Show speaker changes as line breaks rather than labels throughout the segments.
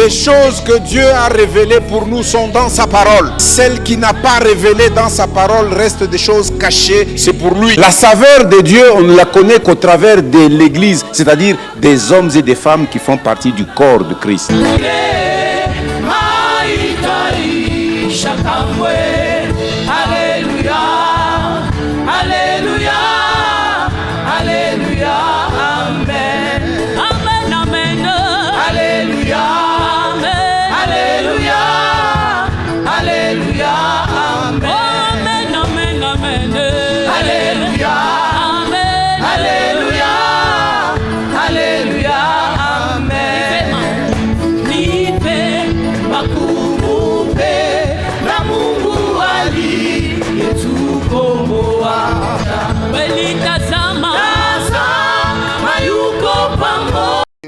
Les choses que Dieu a révélées pour nous sont dans sa parole. Celles qu'il n'a pas révélées dans sa parole restent des choses cachées, c'est pour lui. La saveur de Dieu, on ne la connaît qu'au travers de l'Église, c'est-à-dire des hommes et des femmes qui font partie du corps de Christ.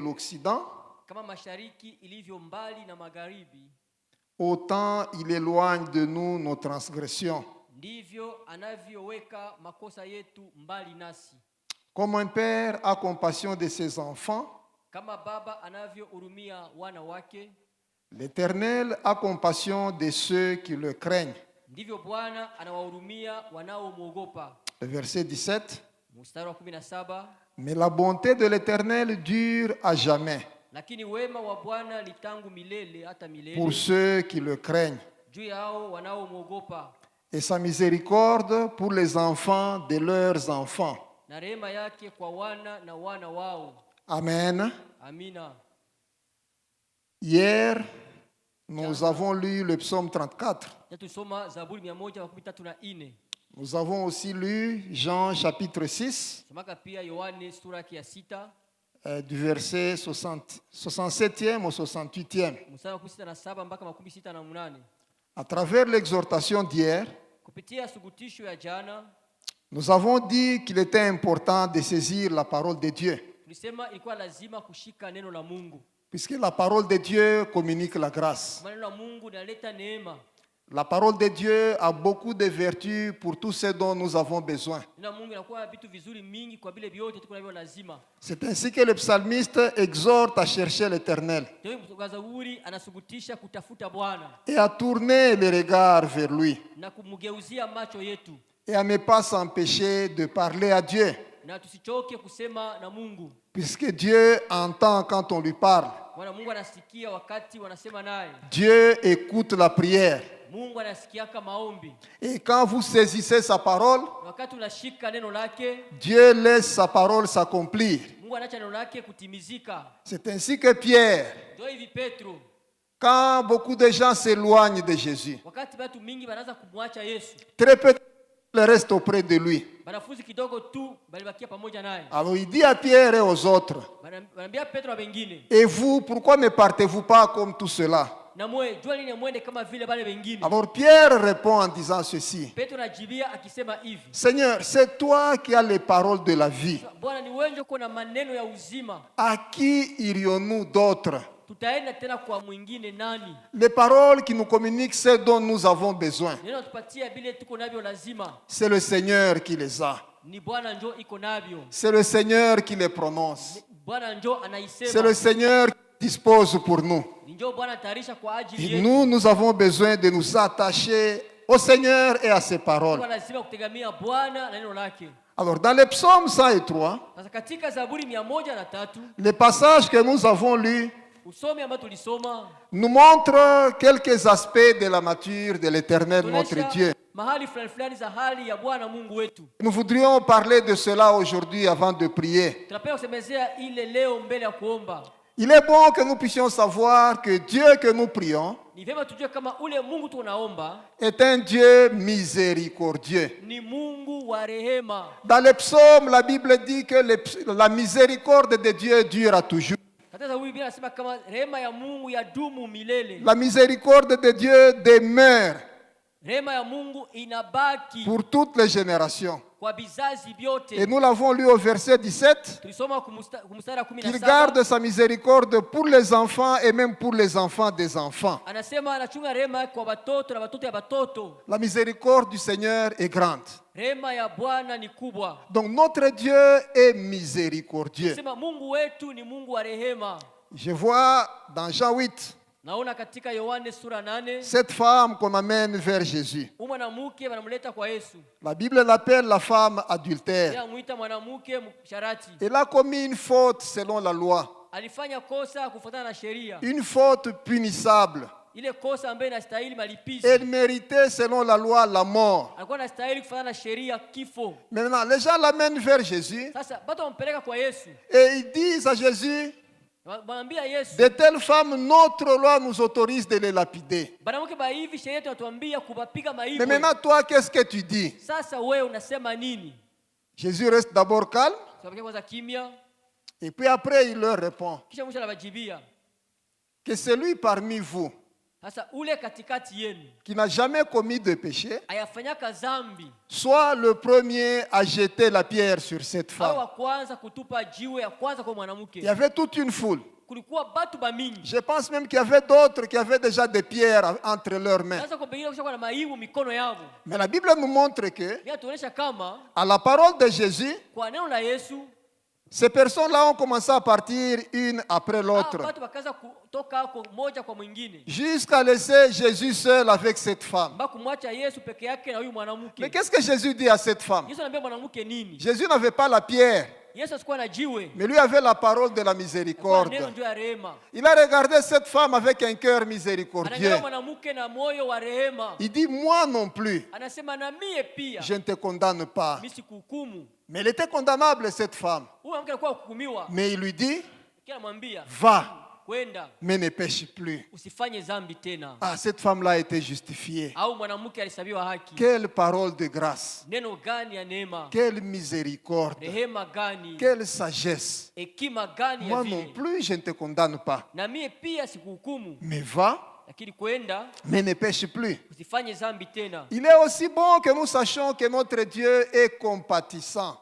L'Occident, autant il éloigne de nous nos transgressions. Comme un père a compassion de ses enfants, l'Éternel a compassion de ceux qui le craignent. Le verset 17. Mais la bonté de l'Éternel dure à jamais pour ceux qui le craignent, et sa miséricorde pour les enfants de leurs enfants. Amen. Hier, nous avons lu le psaume 34. Nous avons aussi lu Jean chapitre 6, du verset 67e au 68e. À travers l'exhortation d'hier, nous avons dit qu'il était important de saisir la parole de Dieu, puisque la parole de Dieu communique la grâce. La parole de Dieu a beaucoup de vertus pour tout ce dont nous avons besoin. C'est ainsi que le psalmiste exhorte à chercher l'Éternel et à tourner les regards vers lui et à ne pas s'empêcher de parler à Dieu, puisque Dieu entend quand on lui parle. Dieu écoute la prière. Et quand vous saisissez sa parole, Dieu laisse sa parole s'accomplir. C'est ainsi que Pierre, quand beaucoup de gens s'éloignent de Jésus, très peu restent auprès de lui. Alors il dit à Pierre et aux autres, et vous, pourquoi ne partez-vous pas comme tout cela? Alors Pierre répond en disant ceci: Seigneur, c'est toi qui as les paroles de la vie. À qui irions-nous d'autres? Les paroles qui nous communiquent ce dont nous avons besoin, c'est le Seigneur qui les a. C'est le Seigneur qui les prononce. C'est le Seigneur qui dispose pour nous. Et nous avons besoin de nous attacher au Seigneur et à ses paroles. Alors, dans le psaume 103, le passage que nous avons lu nous montre quelques aspects de la nature de l'Éternel, notre Dieu. Nous voudrions parler de cela aujourd'hui avant de prier. Il est bon que nous puissions savoir que Dieu que nous prions est un Dieu miséricordieux. Dans les psaumes, la Bible dit que la miséricorde de Dieu dure à toujours. La miséricorde de Dieu demeure pour toutes les générations. Et nous l'avons lu au verset 17, qu'il garde sa miséricorde pour les enfants et même pour les enfants des enfants. La miséricorde du Seigneur est grande. Donc notre Dieu est miséricordieux. Je vois dans Jean 8, Cette femme qu'on amène vers Jésus, la Bible l'appelle la femme adultère. Elle a commis une faute selon la loi, une faute punissable. Elle méritait selon la loi la mort. Maintenant, les gens l'amènent vers Jésus et ils disent à Jésus, de telles femmes, notre loi nous autorise de les lapider. Mais maintenant, toi, qu'est-ce que tu dis? Jésus reste d'abord calme. Et puis après, il leur répond que celui parmi vous qui n'a jamais commis de péché soit le premier à jeter la pierre sur cette femme. Il y avait toute une foule. Je pense même qu'il y avait d'autres qui avaient déjà des pierres entre leurs mains. Mais la Bible nous montre que, à la parole de Jésus, ces personnes-là ont commencé à partir une après l'autre, jusqu'à laisser Jésus seul avec cette femme. Mais qu'est-ce que Jésus dit à cette femme? Jésus n'avait pas la pierre, mais lui avait la parole de la miséricorde. Il a regardé cette femme avec un cœur miséricordieux. Il dit, moi non plus, je ne te condamne pas. Mais elle était condamnable, cette femme. Mais il lui dit, va, mais ne pêche plus. Ah, cette femme-là a été justifiée. Quelle parole de grâce. Quelle miséricorde. Quelle sagesse. Moi non plus, je ne te condamne pas. Mais va, mais ne pêche plus. Il est aussi bon que nous sachions que notre Dieu est compatissant.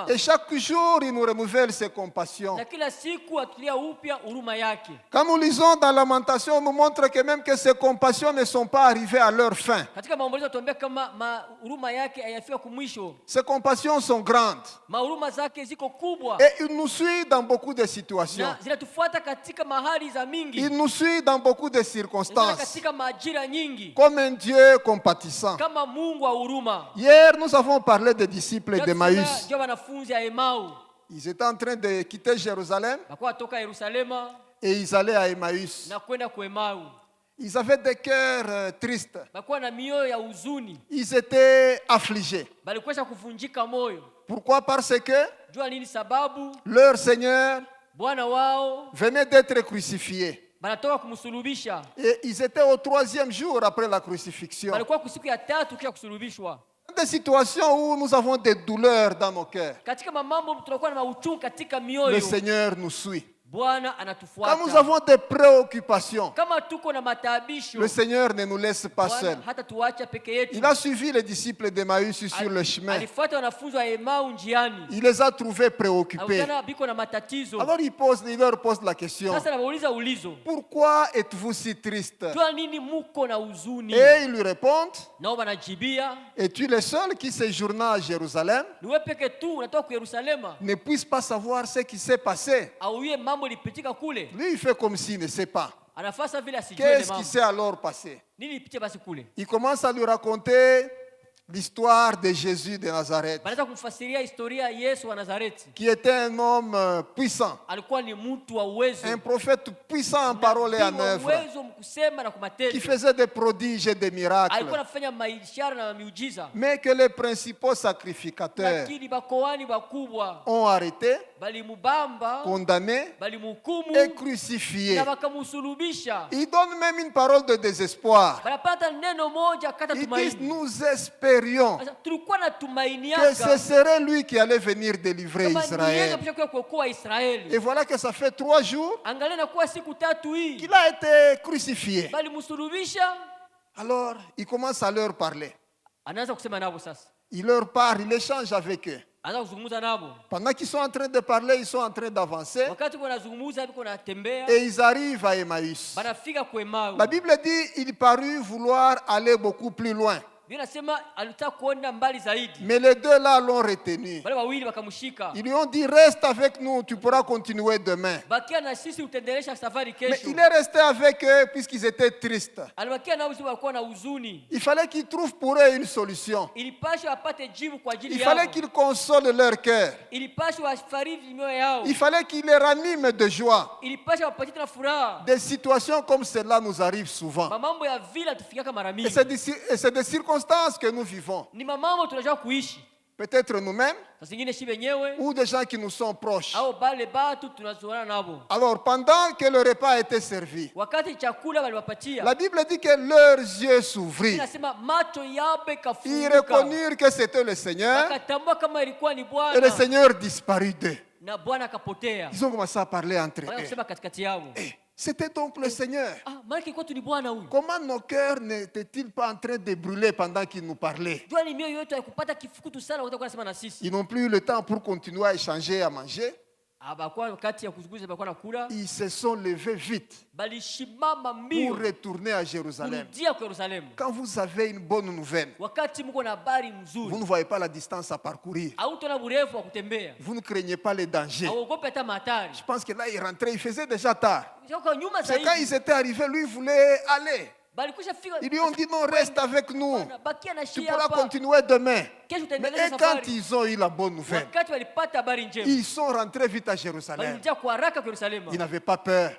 Et chaque jour, il nous renouvelle ses compassions. Quand nous lisons dans Lamentation, on nous montre que même que ces compassions ne sont pas arrivées à leur fin. Ces compassions sont grandes. Et il nous suit dans beaucoup de situations. Il nous suit dans beaucoup de circonstances, comme un Dieu compatissant. Hier, nous avons parlé des disciples d'Emmaüs. Ils étaient en train de quitter Jérusalem et ils allaient à Emmaüs. Ils avaient des cœurs tristes. Ils étaient affligés. Pourquoi? Parce que leur Seigneur venait d'être crucifié. Et ils étaient au 3e jour après la crucifixion. Des situations où nous avons des douleurs dans nos cœurs. Le Seigneur nous suit. Quand nous avons des préoccupations, le Seigneur ne nous laisse pas seuls. Il a suivi les disciples d'Emmaüs sur le chemin. Il les a trouvés préoccupés. Alors il leur pose la question, pourquoi êtes-vous si tristes? Et ils lui répondent, es-tu le seul qui séjourna à Jérusalem ne puisse pas savoir ce qui s'est passé? Lui, il fait comme s'il ne sait pas. Qu'est-ce qui s'est alors passé? Il commence à lui raconter l'histoire de Jésus de Nazareth, qui était un homme puissant, un prophète puissant en parole et en œuvre, qui faisait des prodiges et des miracles, mais que les principaux sacrificateurs ont arrêté, condamné et crucifié. Ils donnent même une parole de désespoir. Ils disent, nous espérions que ce serait lui qui allait venir délivrer Israël. Et voilà que ça fait 3 jours qu'il a été crucifié. Alors, il commence à leur parler. Il leur parle, il échange avec eux. Pendant qu'ils sont en train de parler, ils sont en train d'avancer. Et ils arrivent à Emmaüs. La Bible dit qu'il parut vouloir aller beaucoup plus loin. Mais les deux là l'ont retenu. Ils lui ont dit, reste avec nous, tu pourras continuer demain. Mais il est resté avec eux puisqu'ils étaient tristes. Il fallait qu'ils trouvent pour eux une solution. Il fallait qu'ils consolent leur cœur. Il fallait qu'ils les raniment de joie. Des situations comme celle-là nous arrivent souvent. Et c'est des circonstances que nous vivons. Peut-être nous-mêmes ou des gens qui nous sont proches. Alors, pendant que le repas a été servi, la Bible dit que leurs yeux s'ouvrirent. Ils reconnurent que c'était le Seigneur et le Seigneur disparut d'eux. Ils ont commencé à parler entre eux. C'était donc le Seigneur. Comment nos cœurs n'étaient-ils pas en train de brûler pendant qu'il nous parlait? Ils n'ont plus eu le temps pour continuer à échanger, à manger. Ils se sont levés vite pour retourner à Jérusalem. Quand vous avez une bonne nouvelle, vous ne voyez pas la distance à parcourir. Vous ne craignez pas les dangers. Je pense que là, il rentrait, il faisait déjà tard. C'est quand ils étaient arrivés, lui voulait aller. Ils lui ont dit non, reste avec nous. Tu pourras continuer demain. Mais quand ils ont eu la bonne nouvelle, ils sont rentrés vite à Jérusalem. Ils n'avaient pas peur.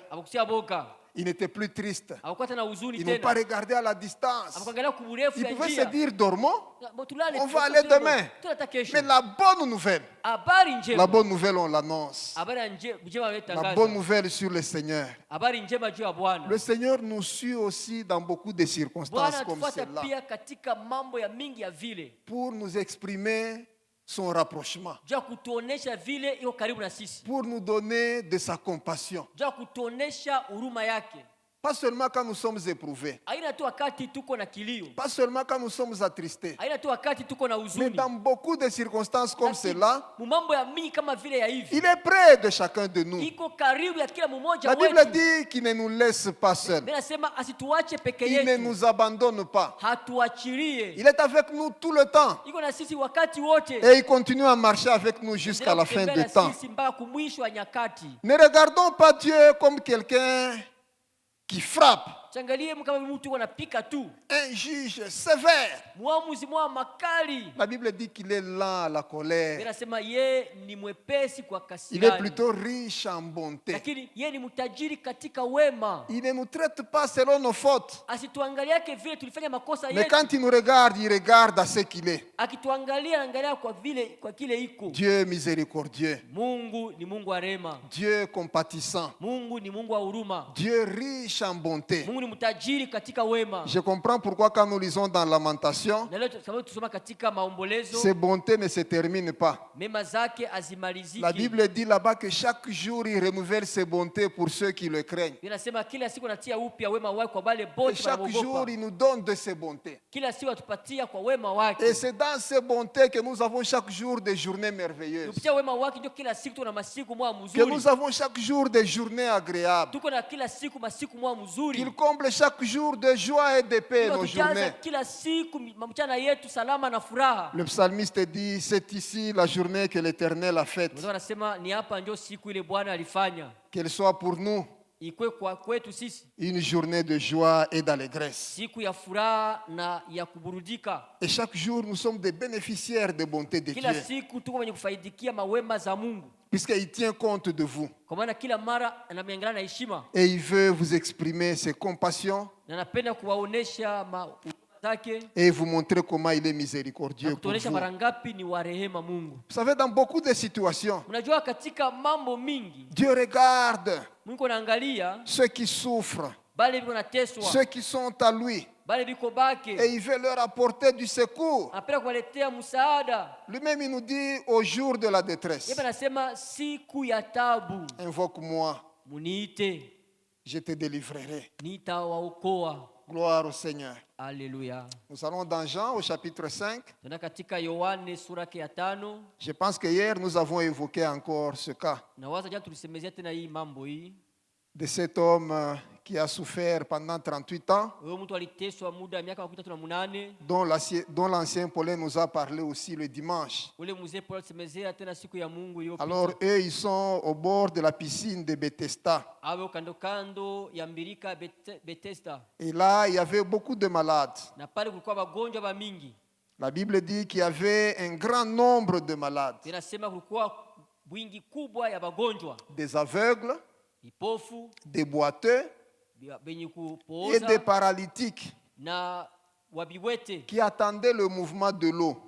Ils n'étaient plus tristes. Ils n'ont pas regardé à la distance. Ils pouvaient se dire, dormons, on va aller demain. Mais la bonne nouvelle, on l'annonce. La bonne nouvelle sur le Seigneur. Le Seigneur nous suit aussi dans beaucoup de circonstances comme celle-là pour nous exprimer son rapprochement, pour nous donner de sa compassion. Pas seulement quand nous sommes éprouvés, pas seulement quand nous sommes attristés, mais dans beaucoup de circonstances comme cela, il est près de chacun de nous. La Bible dit qu'il ne nous laisse pas seuls. Il ne nous abandonne pas. Il est avec nous tout le temps. Et il continue à marcher avec nous jusqu'à la fin du temps. Ne regardons pas Dieu comme quelqu'un qui frappe, un juge sévère. La Bible dit qu'il est lent à la colère. Il est plutôt riche en bonté. Il ne nous traite pas selon nos fautes. Mais quand il nous regarde, il regarde à ce qu'il est. Dieu miséricordieux. Dieu compatissant. Dieu riche en bonté. Je comprends pourquoi quand nous lisons dans Lamentation, ces bontés ne se terminent pas. La Bible dit là-bas que chaque jour il renouvelle ses bontés pour ceux qui le craignent. Et chaque jour il nous donne de ses bontés. Et c'est dans ces bontés que nous avons chaque jour des journées merveilleuses. Que nous avons chaque jour des journées agréables. Qu'il comble chaque jour de joie et de paix nos journées. Le psalmiste dit, c'est ici la journée que l'Éternel a faite. Qu'elle soit pour nous une journée de joie et d'allégresse. Et chaque jour, nous sommes des bénéficiaires des bontés de Dieu. Puisqu'il tient compte de vous. Et il veut vous exprimer ses compassions. Et vous montrer comment il est miséricordieux pour vous. Vous savez, dans beaucoup de situations, Dieu regarde ceux qui souffrent, ceux qui sont à lui. Et il veut leur apporter du secours. Lui-même il nous dit au jour de la détresse, invoque-moi, je te délivrerai. Gloire au Seigneur.
Alléluia.
Nous allons dans Jean au chapitre 5. Je pense que hier nous avons évoqué encore ce cas de cet homme qui a souffert pendant 38 ans, dont l'ancien Paulin nous a parlé aussi le dimanche. Alors eux, ils sont au bord de la piscine de Bethesda. Et là, il y avait beaucoup de malades. La Bible dit qu'il y avait un grand nombre de malades. Des aveugles, des boiteux et des paralytiques qui attendaient le mouvement de l'eau.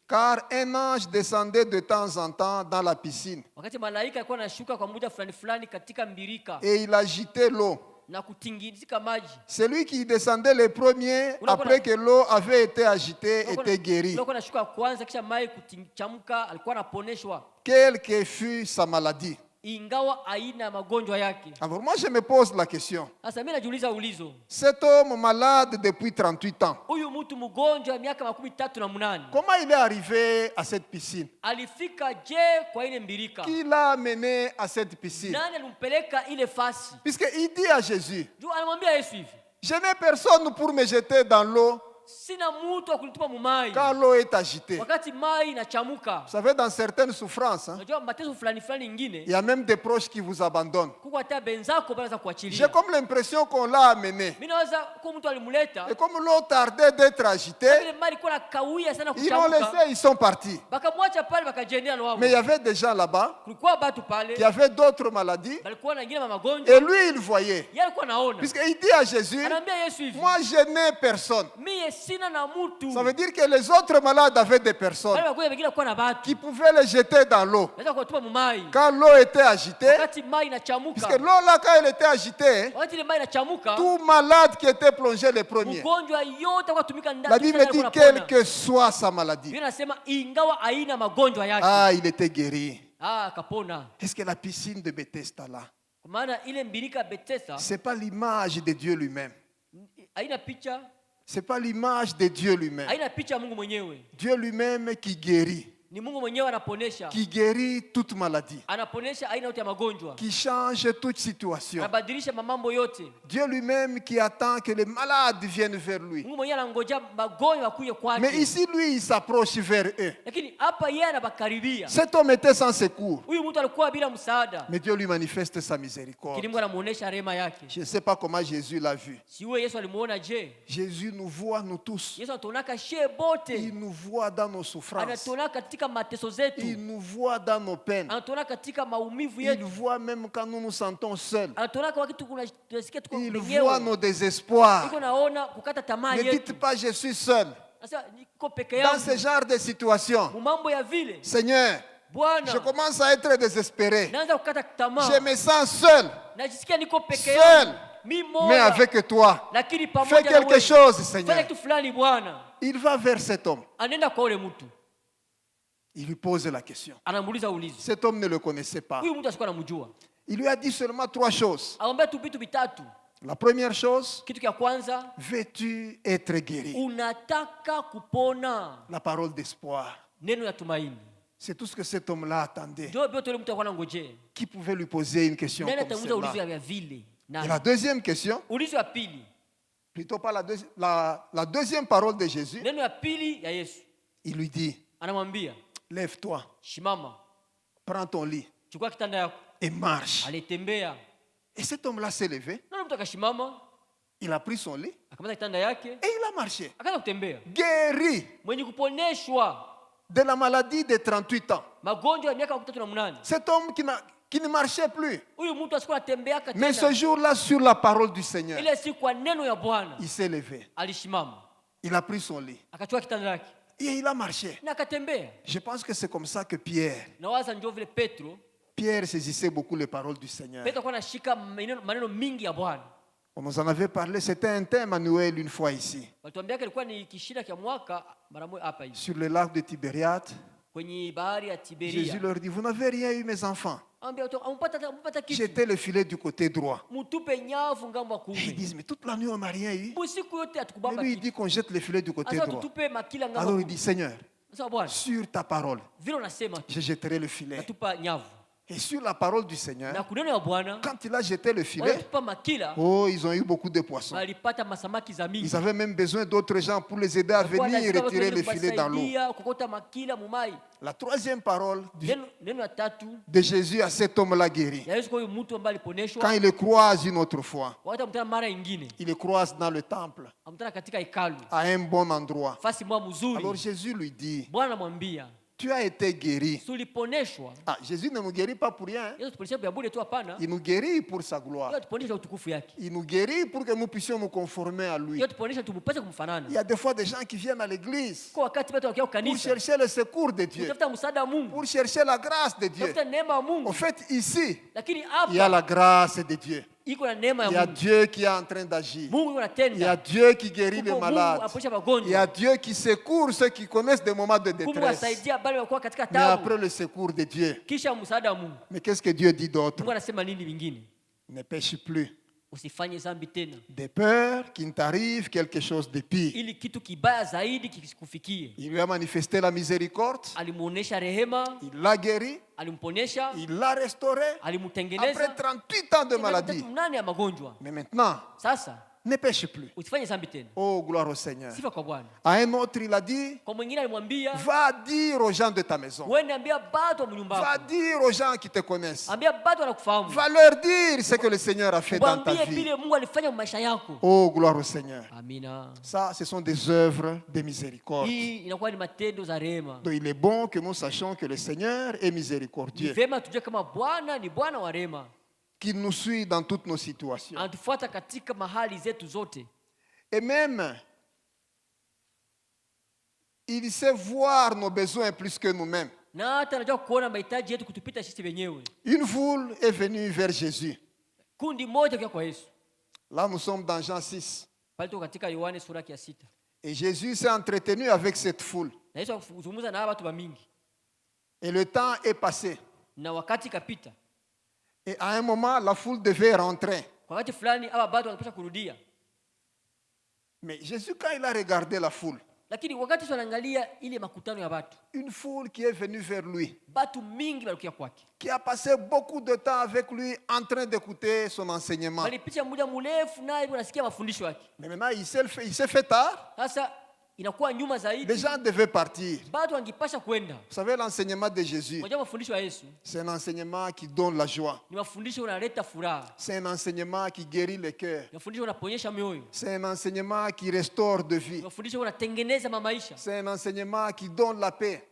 Car un ange descendait de temps en temps dans la piscine et il agitait l'eau. Celui qui descendait le premier après que l'eau avait été agitée était guéri, quelle que fût sa maladie. Alors moi je me pose la question. Cet homme malade depuis 38 ans, comment il est arrivé à cette piscine? Qui l'a amené à cette piscine? Puisqu'il dit à Jésus, je n'ai personne pour me jeter dans l'eau quand l'eau est agitée. Vous savez, dans certaines souffrances, il y a même des proches qui vous abandonnent. J'ai comme l'impression qu'on l'a amené. Et comme l'eau tardait d'être agitée, ils l'ont laissé, ils sont partis. Mais il y avait des gens là-bas qui avaient d'autres maladies. Et lui, il voyait. Puisqu'il dit à Jésus, moi, je n'ai personne. Ça veut dire que les autres malades avaient des personnes qui pouvaient les jeter dans l'eau quand l'eau était agitée. Puisque l'eau là, quand elle était agitée, tout malade qui était plongé le premier, la Bible dit quelle que soit sa maladie, il était guéri. Est-ce que la piscine de Bethesda là, c'est pas l'image de Dieu lui-même? Ce n'est pas l'image de Dieu lui-même. Dieu lui-même qui guérit. Qui guérit toute maladie. Qui change toute situation. Dieu lui-même qui attend que les malades viennent vers lui. Mais ici, lui, il s'approche vers eux. Cet homme était sans secours. Mais Dieu lui manifeste sa miséricorde. Je ne sais pas comment Jésus l'a vu. Jésus nous voit, nous tous. Il nous voit dans nos souffrances. Il nous voit dans nos peines. Il voit même quand nous nous sentons seuls. Il voit nos désespoirs. Ne dites pas je suis seul. Dans ce genre de situation, Seigneur, je commence à être désespéré. Je me sens seul. Seul. Mais avec toi, fais quelque chose, Seigneur. Il va vers cet homme. Il lui pose la question. Cet homme ne le connaissait pas. Il lui a dit seulement 3 choses. La première chose, veux-tu être guéri? La parole d'espoir. C'est tout ce que cet homme-là attendait. Qui pouvait lui poser une question comme celle-là? Et la deuxième question, plutôt pas la deuxième parole de Jésus, il lui dit, lève-toi, prends ton lit et marche. Et cet homme-là s'est levé. Il a pris son lit et il a marché. Guéri de la maladie de 38 ans. Cet homme qui ne marchait plus. Mais ce jour-là, sur la parole du Seigneur, il s'est levé. Il a pris son lit. Et il a marché. Je pense que c'est comme ça que Pierre saisissait beaucoup les paroles du Seigneur. On nous en avait parlé, c'était un thème annuel une fois ici. Sur le lac de Tibériade, Jésus leur dit, vous n'avez rien eu mes enfants. Jetez le filet du côté droit. Ils disent, mais toute la nuit on n'a rien eu. Mais lui il dit qu'on jette le filet du côté droit. Alors il dit, Seigneur, sur ta parole, je jetterai le filet. Et sur la parole du Seigneur, quand il a jeté le filet, ils ont eu beaucoup de poissons. Ils avaient même besoin d'autres gens pour les aider à venir retirer le filet dans l'eau. La troisième parole de Jésus à cet homme-là guéri, quand il le croise une autre fois, il le croise dans le temple, à un bon endroit. Alors Jésus lui dit, tu as été guéri. Jésus ne nous guérit pas pour rien. Il nous guérit pour sa gloire. Il nous guérit pour que nous puissions nous conformer à lui. Il y a des fois des gens qui viennent à l'église pour chercher le secours de Dieu, pour chercher la grâce de Dieu. En fait, ici, il y a la grâce de Dieu. Il y a Dieu qui est en train d'agir. Il y a Dieu qui guérit les malades. Il y a Dieu qui secourt ceux qui connaissent des moments de détresse. Mais après le secours de Dieu, mais qu'est-ce que Dieu dit d'autre? Ne pêche plus. De peur qu'il ne t'arrive quelque chose de pire. Il lui a manifesté la miséricorde. Il l'a guéri. Il l'a restauré. Après 38 ans de maladie. Mais maintenant, ne pêche plus. Oh, gloire au Seigneur. À un autre, il a dit, va dire aux gens de ta maison. Va dire aux gens qui te connaissent. Va leur dire ce que le Seigneur a fait dans ta vie. Oh, gloire au Seigneur. Ça, ce sont des œuvres de miséricorde. Donc, il est bon que nous sachions que le Seigneur est miséricordieux, qu'il nous suit dans toutes nos situations. Et même, il sait voir nos besoins plus que nous-mêmes. Une foule est venue vers Jésus. Là, nous sommes dans Jean 6. Et Jésus s'est entretenu avec cette foule. Et le temps est passé. Et à un moment, la foule devait rentrer. Mais Jésus, quand il a regardé la foule, une foule qui est venue vers lui, qui a passé beaucoup de temps avec lui en train d'écouter son enseignement. Mais maintenant, il s'est fait tard. Les gens devaient partir. Vous savez, l'enseignement de Jésus, c'est un enseignement qui donne la joie. C'est un enseignement qui guérit le cœur. C'est un enseignement qui restaure de vie. C'est un enseignement qui donne la paix.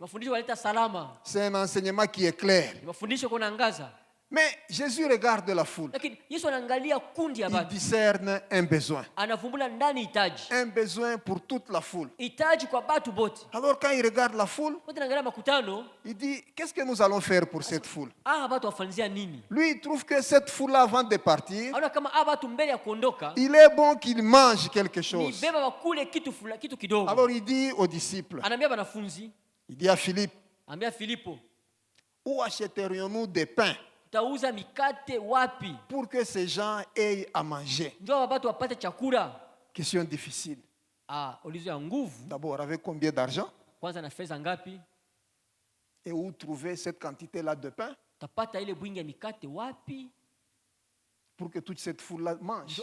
C'est un enseignement qui éclaire. Mais Jésus regarde la foule. Il discerne un besoin. Un besoin pour toute la foule. Alors quand il regarde la foule, il dit, qu'est-ce que nous allons faire pour cette foule? Lui, il trouve que cette foule-là, avant de partir, il est bon qu'il mange quelque chose. Alors il dit aux disciples, il dit à Philippe, où achèterions-nous des pains pour que ces gens aient à manger? Question difficile. D'abord, avec combien d'argent? Et où trouver cette quantité-là de pain pour que toute cette foule-là mange?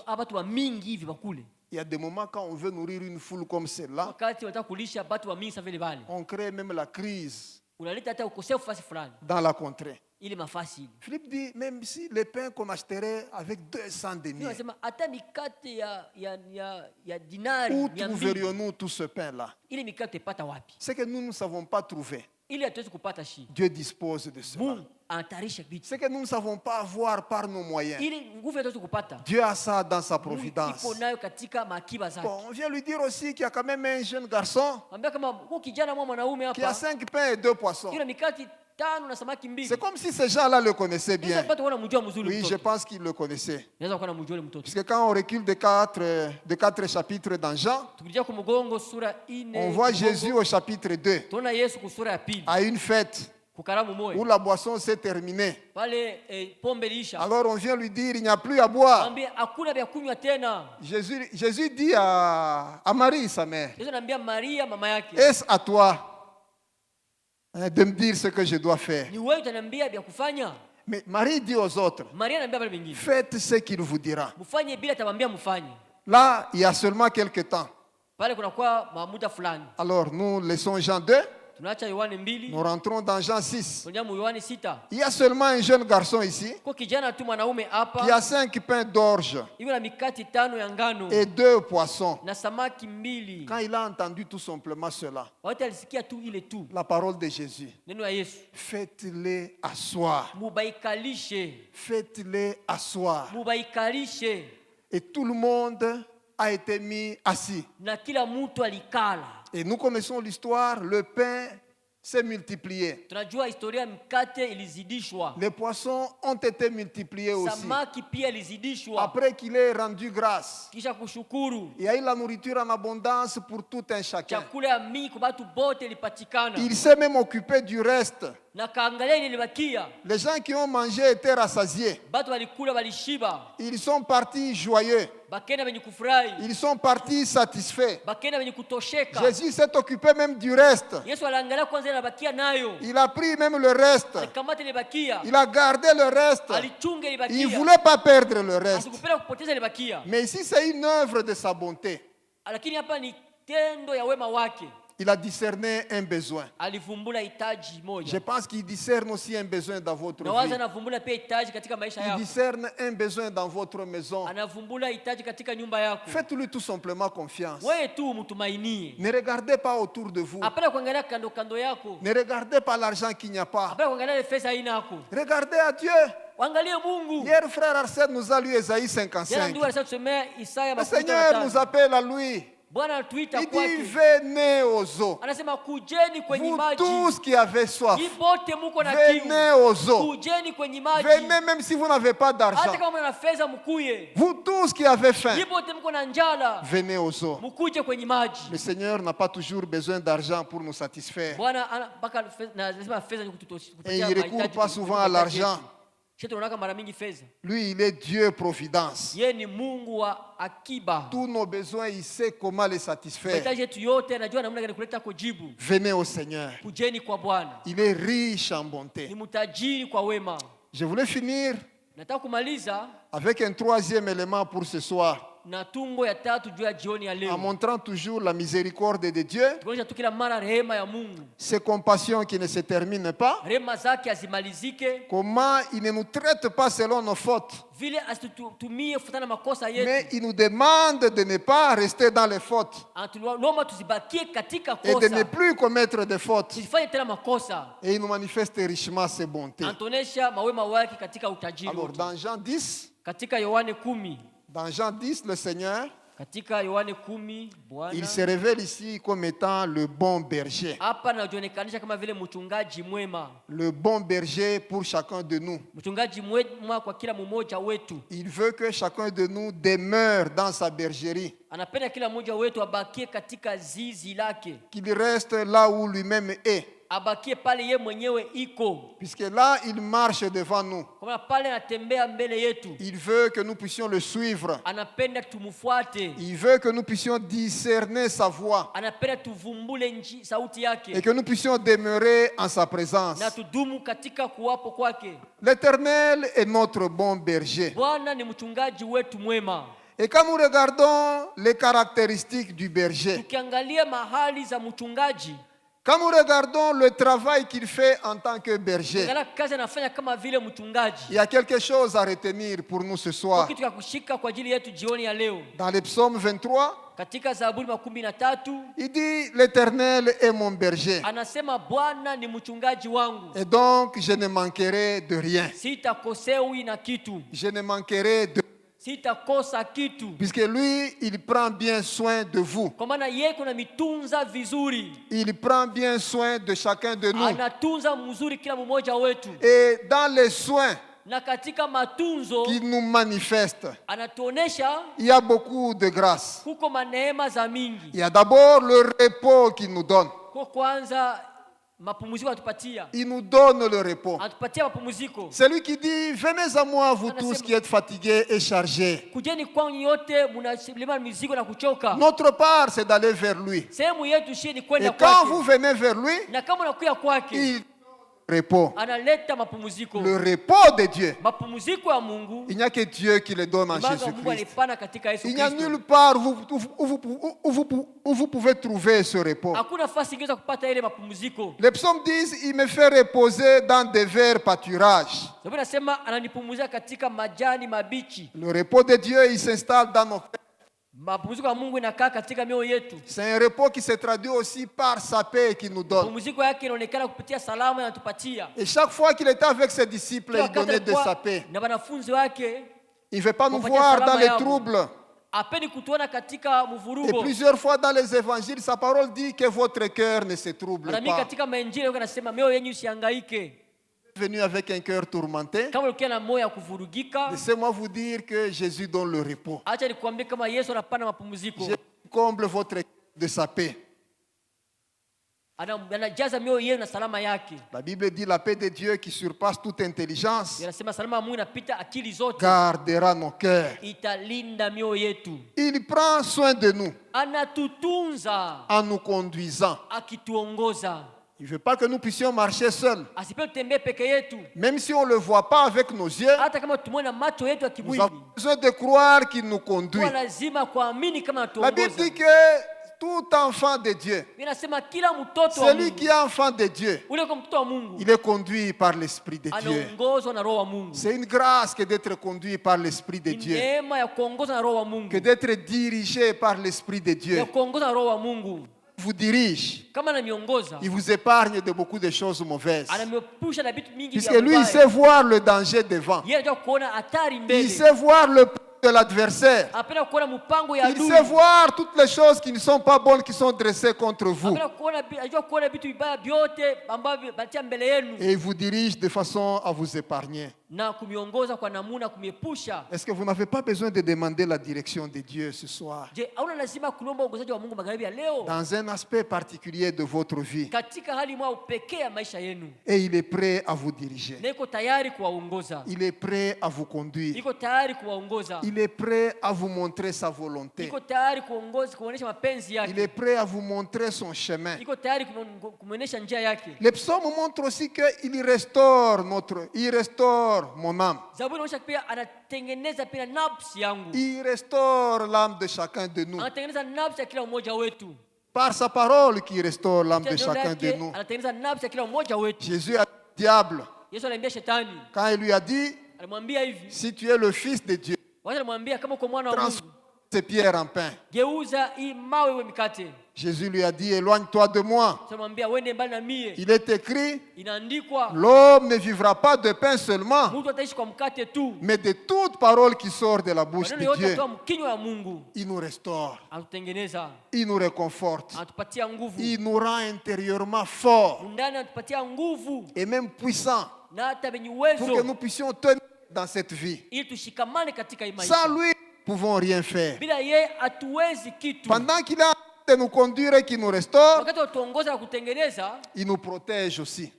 Il y a des moments quand on veut nourrir une foule comme celle-là, on crée même la crise dans la contrée. Philippe dit, même si les pains qu'on acheterait avec 200 deniers, où trouverions-nous tout ce pain-là? C'est que nous ne savons pas trouver. Dieu dispose de cela. C'est que nous ne savons pas avoir par nos moyens. Dieu a ça dans sa providence. Bon, on vient lui dire aussi qu'il y a quand même un jeune garçon qui a 5 pains et 2 poissons. C'est comme si ces gens-là le connaissaient bien. Oui, je pense qu'ils le connaissaient. Puisque quand on recule de 4 chapitres dans Jean, on voit Jésus au chapitre 2, à une fête où la boisson s'est terminée. Alors on vient lui dire, il n'y a plus à boire. Jésus dit à Marie, sa mère, est-ce à toi de me dire ce que je dois faire? Mais Marie dit aux autres, faites ce qu'il vous dira. Là, il y a seulement quelques temps. Alors nous laissons Jean 2. Nous rentrons dans Jean 6. Il y a seulement un jeune garçon ici qui a 5 pains d'orge et 2 poissons. Quand il a entendu tout simplement cela, la parole de Jésus, faites-les asseoir. Faites-les asseoir. Et tout le monde a été mis assis. Et nous connaissons l'histoire, le pain s'est multiplié. Les poissons ont été multipliés aussi. Après qu'il ait rendu grâce, il y a eu la nourriture en abondance pour tout un chacun. Il s'est même occupé du reste. Les gens qui ont mangé étaient rassasiés. Ils sont partis joyeux. Ils sont partis satisfaits. Jésus s'est occupé même du reste. Il a pris même le reste. Il a gardé le reste. Il ne voulait pas perdre le reste. Mais ici, c'est une œuvre de sa bonté. Il a discerné un besoin. Je pense qu'il discerne aussi un besoin dans votre vie. Il discerne un besoin dans votre maison. Faites-lui tout simplement confiance. Ne regardez pas autour de vous. Ne regardez pas l'argent qu'il n'y a pas. Regardez à Dieu. Hier, frère Arsène nous a lu Ésaïe 55. Le Seigneur nous appelle à lui. Il dit venez aux eaux. Vous tous qui avez soif, venez aux eaux. Venez même si vous n'avez pas d'argent. Vous tous qui avez faim, venez aux eaux. Le Seigneur n'a pas toujours besoin d'argent pour nous satisfaire. Et il ne recourt pas souvent à l'argent. Lui, il est Dieu providence. Tous nos besoins, il sait comment les satisfaire. Venez au Seigneur. Il est riche en bonté. Je voulais finir avec un troisième élément pour ce soir. En montrant toujours la miséricorde de Dieu, ses compassions qui ne se terminent pas, comment il ne nous traite pas selon nos fautes, mais il nous demande de ne pas rester dans les fautes et de ne plus commettre de fautes. Et il nous manifeste richement ses bontés. Alors dans Jean 10, dans Jean 10, le Seigneur, il se révèle ici comme étant le bon berger. Le bon berger pour chacun de nous. Il veut que chacun de nous demeure dans sa bergerie. Qu'il reste là où lui-même est. Puisque là, il marche devant nous. Il veut que nous puissions le suivre. Il veut que nous puissions discerner sa voix. Et que nous puissions demeurer en sa présence. L'Éternel est notre bon berger. Et quand nous regardons les caractéristiques du berger, quand nous regardons le travail qu'il fait en tant que berger, il y a quelque chose à retenir pour nous ce soir. Dans le psaume 23, il dit l'Éternel est mon berger. Et donc je ne manquerai de rien. Je ne manquerai de puisque lui, il prend bien soin de vous. Il prend bien soin de chacun de nous. Et dans les soins qu'il nous manifeste, il y a beaucoup de grâce. Il y a d'abord le repos qu'il nous donne. Il nous donne le repos. C'est lui qui dit venez à moi vous tous qui êtes fatigués et chargés. Notre part c'est d'aller vers lui. Et quand vous venez vers lui, il donne repos.
Analeta mapumziko.
Le repos de Dieu.
Mapumziko ya Mungu.
Il n'y a que Dieu qui le donne en Jésus-Christ. Il n'y a nulle part où vous pouvez trouver ce repos.
Hakuna nafasi ingeweza kupata ile mapumziko.
Les psaumes disent, il me fait reposer dans des verts pâturages.
Sababu nasema ananipumzisha katika majani mabichi.
Le repos de Dieu, il s'installe dans nos cœurs.
Mapumziko ya Mungu inakaa katika mioyo yetu.
C'est un repos qui se traduit aussi par sa paix qu'il nous donne.
Mapumziko yake inaonekana kupitia salama anatupatia.
Et chaque fois qu'il était avec ses disciples, il donnait de sa paix.
Na wanafunzi wake,
il ne veut pas nous voir dans les troubles.
Apendi kutuona katika mvurugo.
Et plusieurs fois dans les évangiles, sa parole dit que votre cœur ne se trouble pas.
Na katika mainjili anasema mioyo yenu isihangaike.
Venu avec un cœur tourmenté,
laissez-moi
vous dire que Jésus donne le repos.
Jésus
comble votre cœur de sa paix.
La
Bible dit la paix de Dieu qui surpasse toute intelligence gardera nos cœurs. Il prend soin de nous en nous conduisant. Il ne veut pas que nous puissions marcher seuls. Même si on ne le voit pas avec nos yeux, nous avons besoin de croire qu'il nous conduit. La Bible dit que tout enfant de Dieu, celui qui est enfant de Dieu, il est conduit par l'Esprit de Dieu. C'est une grâce que d'être conduit par l'Esprit de Dieu, que d'être dirigé par l'Esprit de Dieu. Vous dirige, il vous épargne de beaucoup de choses mauvaises. Puisque lui, il sait voir le danger devant. Il sait voir le de l'adversaire. Il sait voir toutes les choses qui ne sont pas bonnes qui sont dressées contre vous. Et il vous dirige de façon à vous épargner. Est-ce que vous n'avez pas besoin de demander la direction de Dieu ce soir? Dans un aspect particulier de votre vie. Et il est prêt à vous diriger. Il est prêt à vous conduire. Il est prêt à vous montrer sa volonté. Il est prêt à vous montrer son chemin. Les psaumes montrent aussi qu'il restaure mon âme. Il restaure l'âme de chacun de nous. Par sa parole qui restaure l'âme de chacun de nous. Jésus a dit au diable, quand il lui a dit, si tu es le Fils de Dieu, transforme ces pierres en pain. Jésus lui a dit, éloigne-toi de moi. Il est écrit, l'homme ne vivra pas de pain seulement, mais de toute parole qui sort de la bouche de Dieu. Il nous restaure, il nous réconforte, il nous rend intérieurement forts et même puissants pour que nous puissions tenir dans cette vie. Sans lui, nous ne pouvons rien faire. Pendant qu'il a de nous conduire et qui nous restaure, il nous protège aussi.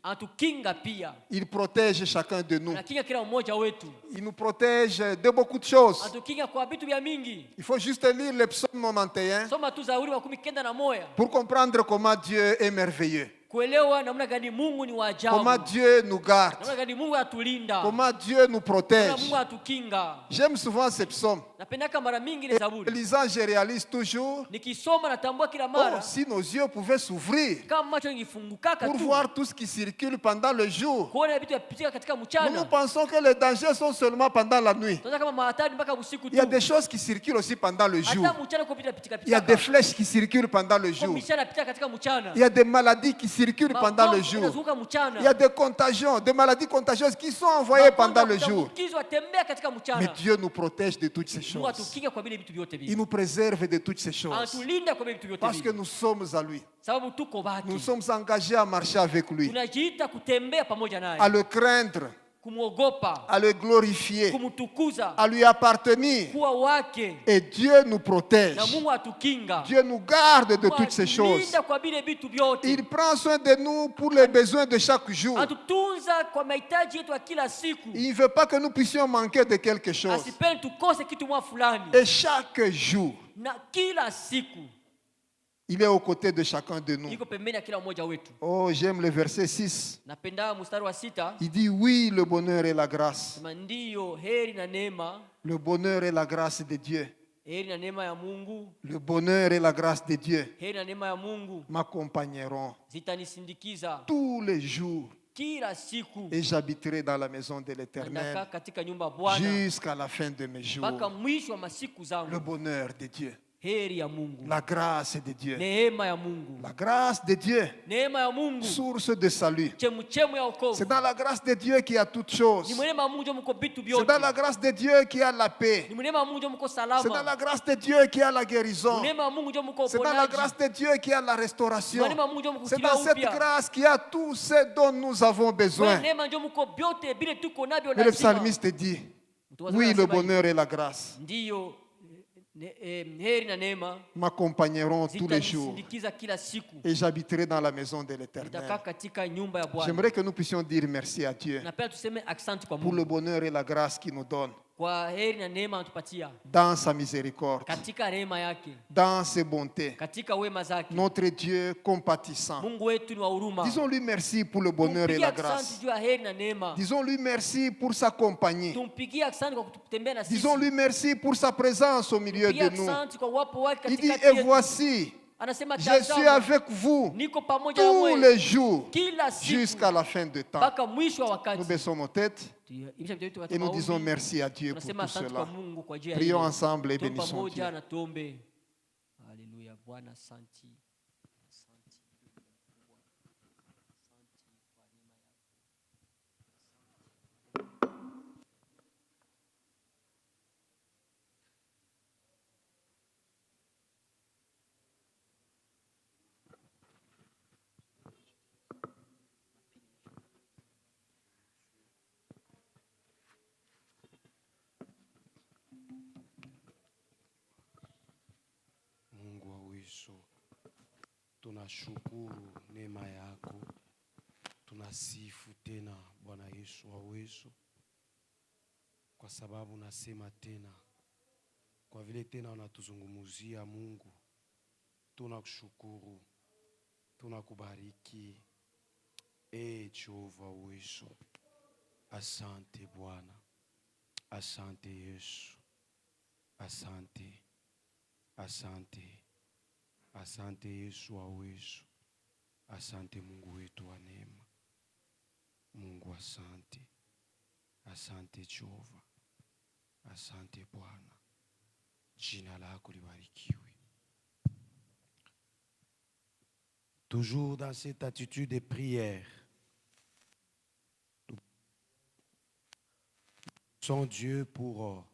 Il protège chacun de nous. Il nous protège de beaucoup de choses. Il faut juste lire le psaume 91 pour comprendre comment Dieu est merveilleux. Comment Dieu nous garde, comment Dieu nous protège. J'aime souvent ces psaumes. Et lisant, je réalise toujours, si nos yeux pouvaient s'ouvrir pour voir tout ce qui circule pendant le jour. Nous pensons que les dangers sont seulement pendant la nuit. Il y a des choses qui circulent aussi pendant le jour. Il y a des flèches qui circulent pendant le jour. Il y a des maladies qui circulent pendant le jour. Il y a des contagions, des maladies contagieuses qui sont envoyées pendant le jour. Mais Dieu nous protège de toutes ces choses. Il nous préserve de toutes ces choses. Parce que nous sommes à lui. Nous sommes engagés à marcher avec lui. À le craindre. À le glorifier, à lui appartenir. Et Dieu nous protège. Dieu nous garde de toutes ces choses. Il prend soin de nous pour les besoins de chaque jour. Il ne veut pas que nous puissions manquer de quelque chose. Et chaque jour, Il est aux côtés de chacun de nous. Oh, j'aime le verset 6. Il dit oui, le bonheur et la grâce. Le bonheur et la grâce de Dieu. Le bonheur et la grâce de Dieu m'accompagneront tous les jours. Et j'habiterai dans la maison de l'Éternel jusqu'à la fin de mes jours. Le bonheur de Dieu. La grâce de Dieu. La grâce de Dieu. Source de salut. C'est dans la grâce de Dieu qu'il y a toutes choses. C'est dans la grâce de Dieu qu'il y a la paix. C'est dans la grâce de Dieu qu'il y a la guérison. C'est dans la grâce de Dieu qu'il y a la restauration. C'est dans cette grâce qu'il y a tout ce dont nous avons besoin. Mais le psalmiste dit, oui, le bonheur et la grâce m'accompagneront tous les jours et j'habiterai dans la maison de l'Éternel. J'aimerais que nous puissions dire merci à Dieu pour le bonheur et la grâce qu'il nous donne dans sa miséricorde, dans ses bontés. Notre Dieu compatissant. Disons-lui merci pour le bonheur et la grâce. Disons-lui merci pour sa compagnie. Disons-lui merci pour sa présence au milieu de nous. Il dit, et voici, je suis avec vous tous les jours jusqu'à la fin du temps. Nous baissons nos têtes et nous disons merci à Dieu pour tout cela. Prions ensemble et bénissons Dieu. Alléluia.
Tunashukuru neema yako, tunasifu tena Bwana Yesu wa uwezo, kwa sababu nasema tena, kwa vile tena unatuzungumzia Mungu, tunakushukuru, tunakubariki. Jehova uwezo, asante Bwana, asante Yesu, asante, asante. Asante Yesu wa uwezo. Asante Mungu wetu wa neema. Mungu asante. Asante Jehova. Asante Bwana. Jina lako libarikiwe. Toujours dans cette attitude de prière, nous sommes Dieu pour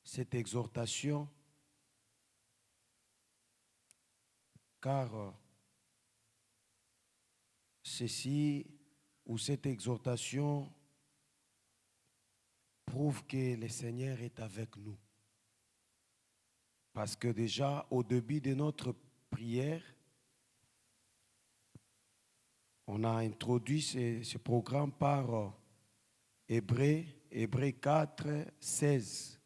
cette exhortation. Car ceci ou cette exhortation prouve que le Seigneur est avec nous. Parce que déjà au début de notre prière, on a introduit ce programme par Hébreux 4, 16.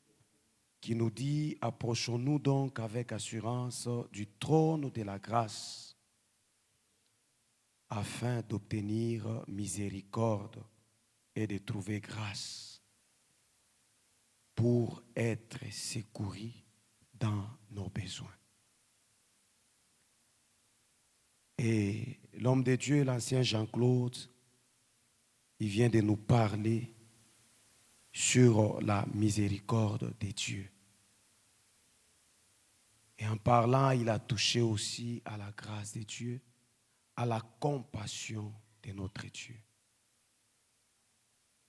Qui nous dit, approchons-nous donc avec assurance du trône de la grâce afin d'obtenir miséricorde et de trouver grâce pour être secourus dans nos besoins. Et l'homme de Dieu, l'ancien Jean-Claude, il vient de nous parler sur la miséricorde de Dieu. Et en parlant, il a touché aussi à la grâce de Dieu, à la compassion de notre Dieu.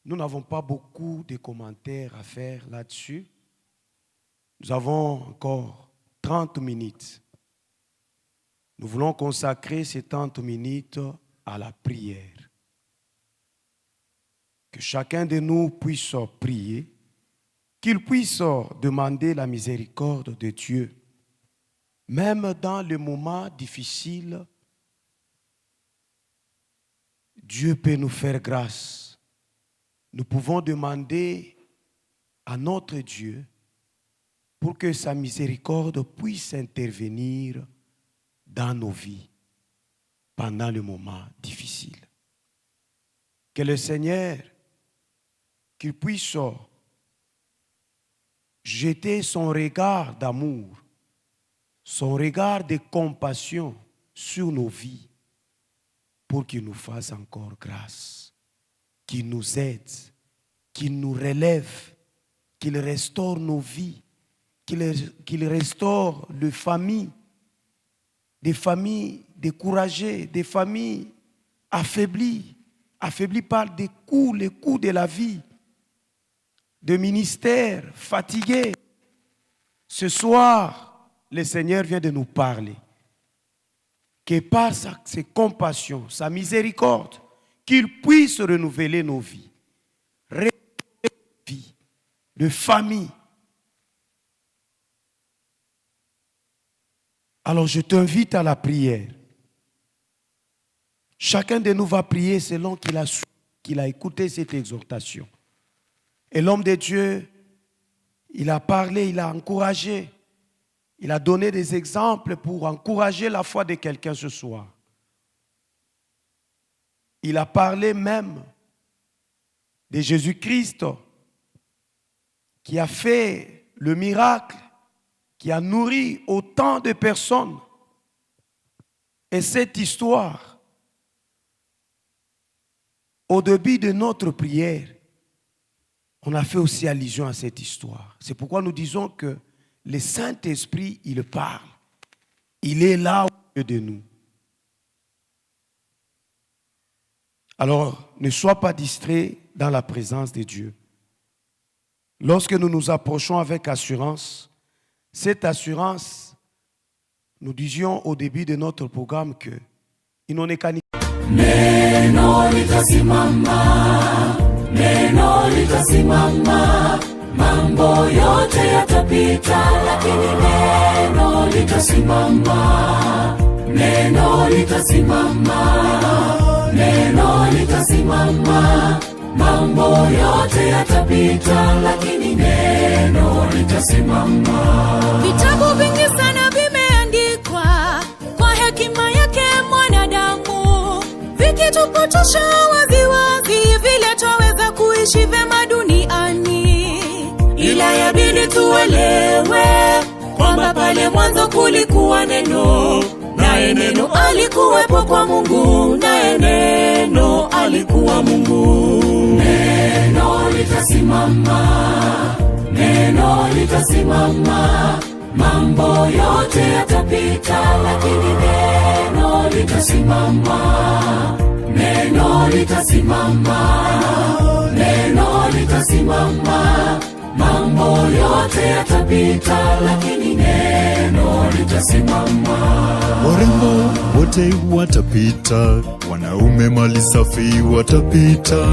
Nous n'avons pas beaucoup de commentaires à faire là-dessus. Nous avons encore 30 minutes. Nous voulons consacrer ces 30 minutes à la prière. Que chacun de nous puisse prier, qu'il puisse demander la miséricorde de Dieu. Même dans les moments difficiles, Dieu peut nous faire grâce. Nous pouvons demander à notre Dieu pour que sa miséricorde puisse intervenir dans nos vies pendant le moment difficile. Que le Seigneur, qu'il puisse jeter son regard d'amour, son regard de compassion sur nos vies pour qu'il nous fasse encore grâce, qu'il nous aide, qu'il nous relève, qu'il restaure nos vies, qu'il restaure les familles, des familles découragées, des familles affaiblies par les coups de la vie, de ministères fatigués. Ce soir, le Seigneur vient de nous parler que par ses compassions, sa miséricorde, qu'il puisse renouveler nos vies, de famille. Alors je t'invite à la prière. Chacun de nous va prier selon qu'il a écouté cette exhortation. Et l'homme de Dieu, il a parlé, il a encouragé, il a donné des exemples pour encourager la foi de quelqu'un ce soir. Il a parlé même de Jésus-Christ qui a fait le miracle, qui a nourri autant de personnes. Et cette histoire, au début de notre prière, on a fait aussi allusion à cette histoire. C'est pourquoi nous disons que le Saint-Esprit, il parle. Il est là au milieu de nous. Alors, ne sois pas distrait dans la présence de Dieu. Lorsque nous nous approchons avec assurance, cette assurance, nous disions au début de notre programme que il n'en est qu'à
Neno litasimama, neno litasimama, mambo yote yatapita, lakini neno litasimama, neno litasimama, neno litasimama, mambo yote yatapita, lakini neno litasimama.
Vitabu vingi sana vimeandikwa kwa hekima yake mwanadamu, vikitupotosha waziwazi vile twaweza kuishi vyema duniani. Ila yabidi tuelewe kwamba pale mwanzo kulikuwa neno, naye neno alikuwepo kwa Mungu, naye neno alikuwa Mungu.
Neno litasimama, neno litasimama, mambo yote yatapita, lakini neno litasimama, neno litasimama, neno litasimama, mambo yote yatapita, lakini neno litasimama.
Warembo wote watapita, wanaume mali safi watapita.